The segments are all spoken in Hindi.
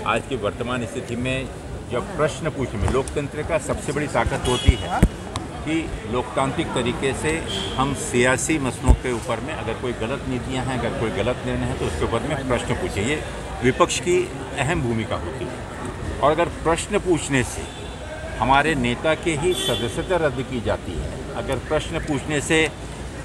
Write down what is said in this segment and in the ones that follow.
आज की वर्तमान स्थिति में जब प्रश्न पूछने में लोकतंत्र का सबसे बड़ी ताकत होती है कि लोकतांत्रिक तरीके से हम सियासी मसलों के ऊपर में अगर कोई गलत नीतियां हैं, अगर कोई गलत निर्णय है तो उसके ऊपर में प्रश्न पूछे। ये विपक्ष की अहम भूमिका होती है। और अगर प्रश्न पूछने से हमारे नेता के ही सदस्यता रद्द की जाती है, अगर प्रश्न पूछने से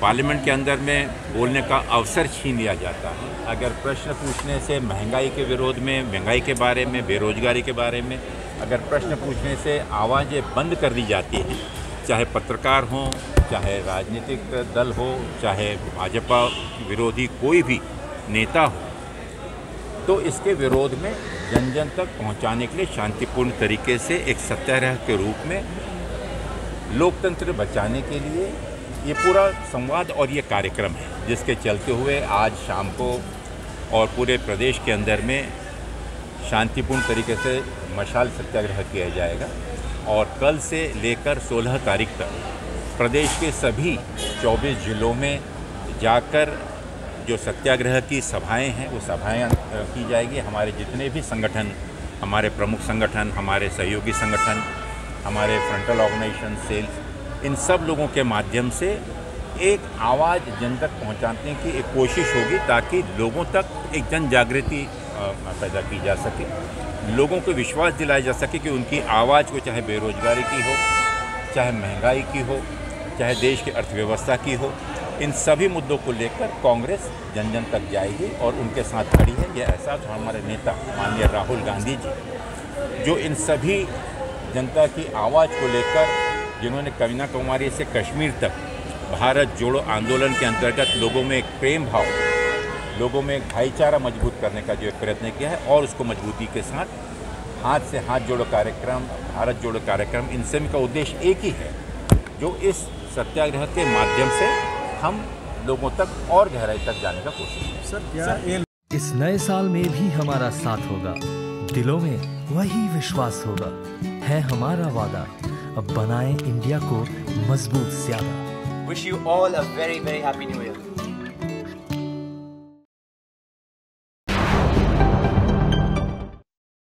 पार्लियामेंट के अंदर में बोलने का अवसर छीन लिया जाता है, अगर प्रश्न पूछने से महंगाई के विरोध में, महंगाई के बारे में, बेरोजगारी के बारे में, अगर प्रश्न पूछने से आवाज़ें बंद कर दी जाती हैं, चाहे पत्रकार हों, चाहे राजनीतिक दल हो, चाहे भाजपा विरोधी कोई भी नेता हो, तो इसके विरोध में जन जन तक पहुंचाने के लिए शांतिपूर्ण तरीके से एक सत्याग्रह के रूप में लोकतंत्र बचाने के लिए ये पूरा संवाद और ये कार्यक्रम है, जिसके चलते हुए आज शाम को और पूरे प्रदेश के अंदर में शांतिपूर्ण तरीके से मशाल सत्याग्रह किया जाएगा। और कल से लेकर 16 तारीख तक प्रदेश के सभी 24 जिलों में जाकर जो सत्याग्रह की सभाएं हैं वो सभाएं की जाएगी। हमारे जितने भी संगठन, हमारे प्रमुख संगठन, हमारे सहयोगी संगठन, हमारे फ्रंटल ऑर्गेनाइजेशन, सेल्स, इन सब लोगों के माध्यम से एक आवाज़ जन तक पहुंचाने की एक कोशिश होगी ताकि लोगों तक एक जन जागृति पैदा की जा सके, लोगों को विश्वास दिलाया जा सके कि उनकी आवाज़ को, चाहे बेरोजगारी की हो, चाहे महंगाई की हो, चाहे देश की अर्थव्यवस्था की हो, इन सभी मुद्दों को लेकर कांग्रेस जन जन तक जाएगी और उनके साथ खड़ी है। यह एहसास हमारे नेता माननीय राहुल गांधी जी, जो इन सभी जनता की आवाज़ को लेकर, जिन्होंने कन्याकुमारी से कश्मीर तक भारत जोड़ो आंदोलन के अंतर्गत लोगों में एक प्रेम भाव, लोगों में एक भाईचारा मजबूत करने का जो एक प्रयत्न किया है, और उसको मजबूती के साथ हाथ से हाथ जोड़ो कार्यक्रम, भारत जोड़ो कार्यक्रम, इन सभी का उद्देश्य एक ही है, जो इस सत्याग्रह के माध्यम से हम लोगों तक और गहराई तक जाने का कोशिश है। इस नए साल में भी हमारा साथ होगा, दिलों में वही विश्वास होगा, है हमारा वादा, अब बनाए इंडिया को मजबूत ज्यादा। Wish you all a very happy new year.